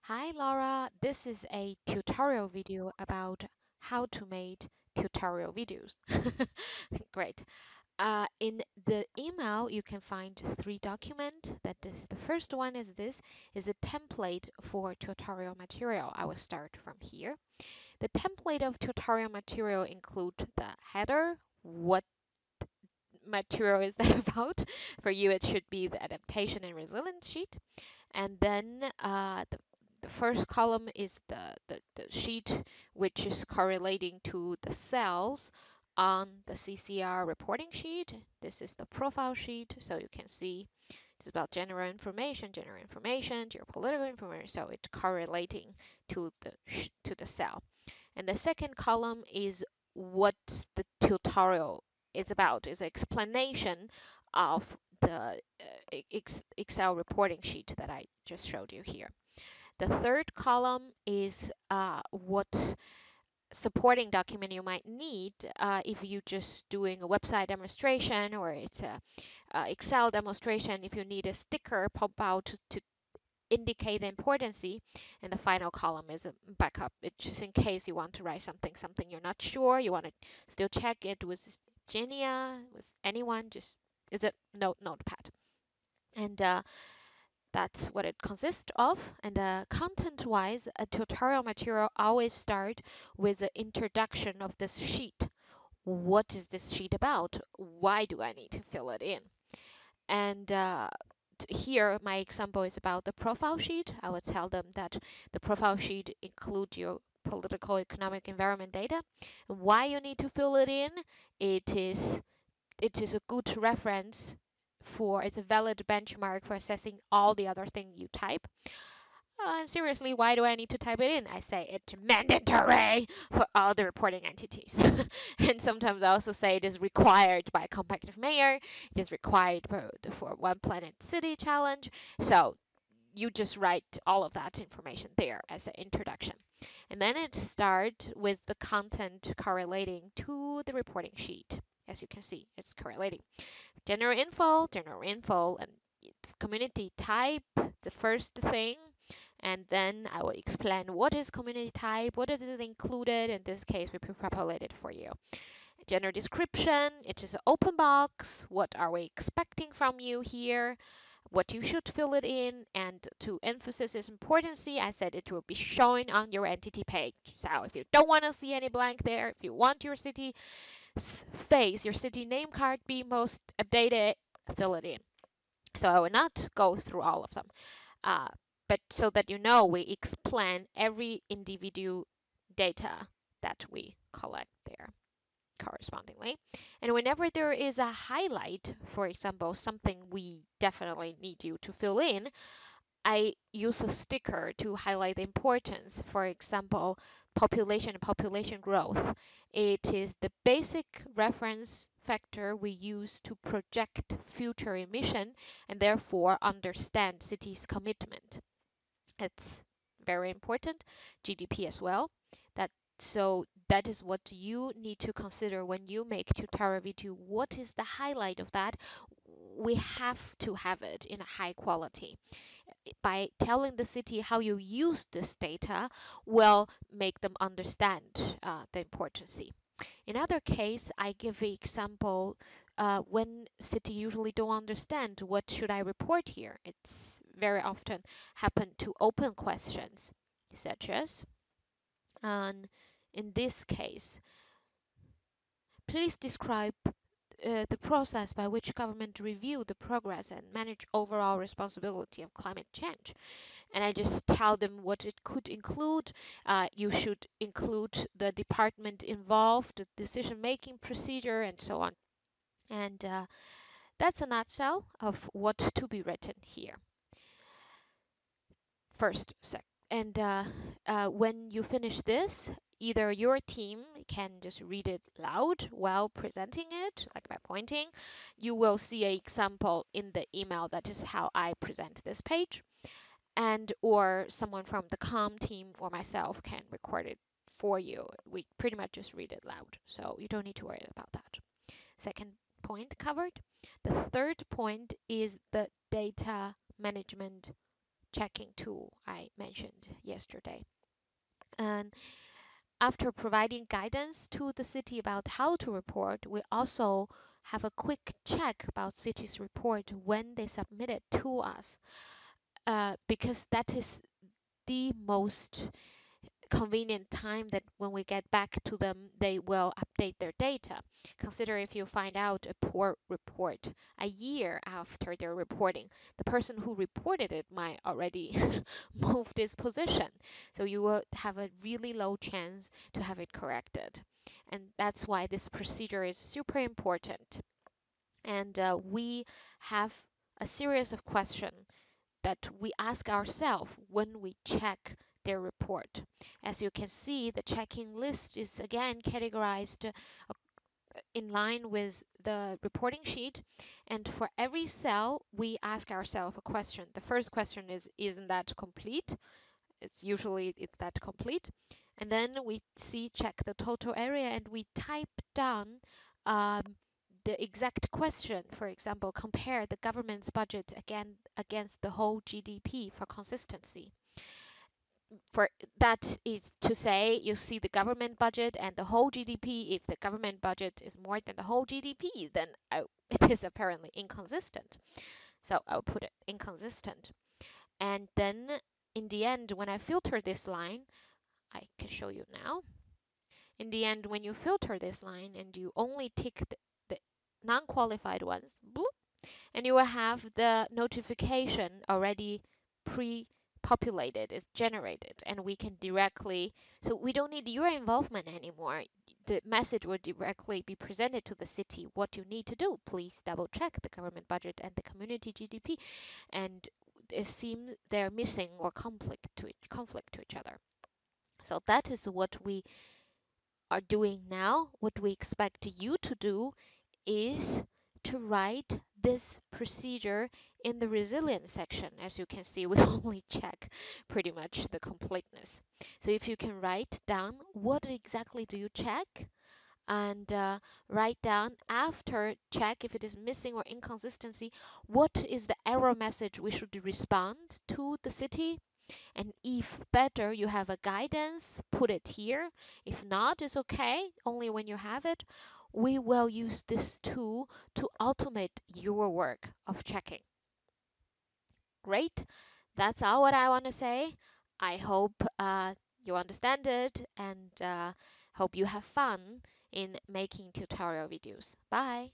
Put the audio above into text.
Hi Laura, this is a tutorial video about how to make tutorial videos. Great. In the email, you can find three documents. That is, the first one is this, is a template for tutorial material. I will start from here. The template of tutorial material include the header, what material is that about? For you, it should be the adaptation and resilience sheet. And then the first column is the sheet which is correlating to the cells on the CCR reporting sheet. This is the profile sheet, so you can see it's about general information, geopolitical information, so it's correlating to the cell. And the second column is what the tutorial is about, is explanation of the Excel reporting sheet that I just showed you here. The third column is what supporting document you might need if you just doing a website demonstration or it's a Excel demonstration, if you need a sticker pop out to indicate the importance. And the final column is a backup. It's just in case you want to write something you're not sure, you want to still check it with Genia, with anyone, just is a notepad. And that's what it consists of. And content-wise, a tutorial material always start with the introduction of this sheet. What is this sheet about? Why do I need to fill it in? And here, my example is about the profile sheet. I will tell them that the profile sheet includes your political, economic, environment data. And why you need to fill it in? It is it is a good reference for, it's a valid benchmark for assessing all the other things you type. Seriously, why do I need to type it in? I say it's mandatory for all the reporting entities. And sometimes I also say it is required by compactive mayor. It is required for One Planet City Challenge. So you just write all of that information there as an introduction. And then it starts with the content correlating to the reporting sheet. As you can see, it's correlating. General info, and community type, the first thing. And then I will explain what is community type, what is included. In this case, we pre-populated for you. General description, it is an open box. What are we expecting from you here? What you should fill it in, and to emphasize its importance, I said it will be showing on your entity page. So if you don't want to see any blank there, if you want your city face, your city name card be most updated, fill it in. So I will not go through all of them, uh, but so that you know, we explain every individual data that we collect there correspondingly. And whenever there is a highlight, for example, something we definitely need you to fill in, I use a sticker to highlight the importance. For example, population growth. It is the basic reference factor we use to project future emission and therefore understand cities' commitment. It's very important. GDP as well. That so that is what you need to consider when you make tutorial video. What is the highlight of that? We have to have it in a high quality. By telling the city how you use this data will make them understand the importance. In other case, I give an example when city usually don't understand what should I report here. It's very often happen to open questions, such as, um, in this case, please describe the process by which government review the progress and manage overall responsibility of climate change. And I just tell them what it could include. You should include the department involved, the decision-making procedure, and so on. And that's a nutshell of what to be written here. First, sec. And when you finish this, either your team can just read it loud while presenting it, like by pointing. You will see an example in the email. That is how I present this page. And or someone from the comm team or myself can record it for you. We pretty much just read it loud, so you don't need to worry about that. Second point covered. The third point is the data management checking tool I mentioned yesterday. And after providing guidance to the city about how to report, we also have a quick check about city's report when they submit it to us, because that is the most convenient time that when we get back to them, they will update their data. Consider if you find out a poor report a year after their reporting, the person who reported it might already move this position. So you will have a really low chance to have it corrected. And that's why this procedure is super important. And we have a series of questions that we ask ourselves when we check their report. As you can see, the checking list is again categorized in line with the reporting sheet. And for every cell, we ask ourselves a question. The first question is, isn't that complete? It's usually it's that complete. And then we check the total area and we type down the exact question. For example, compare the government's budget against the whole GDP for consistency. For that is to say, you see the government budget and the whole GDP. If the government budget is more than the whole GDP, then it is apparently inconsistent. So I'll put it inconsistent. And then in the end, when I filter this line, I can show you now. In the end, when you filter this line and you only tick the non-qualified ones, bloop, and you will have the notification already pre-populated, it's generated, and we can directly, so we don't need your involvement anymore. The message will directly be presented to the city. What you need to do, please double check the government budget and the community GDP. And it seems they're missing or conflict to each other. So that is what we are doing now. What we expect you to do is to write this procedure in the resilience section. As you can see, we only check pretty much the completeness. So if you can write down what exactly do you check, and write down after check if it is missing or inconsistency, what is the error message we should respond to the city. And if better, you have a guidance, put it here. If not, it's okay. Only when you have it, we will use this tool to automate your work of checking. Great. That's all what I want to say. I hope you understand it, and hope you have fun in making tutorial videos. Bye.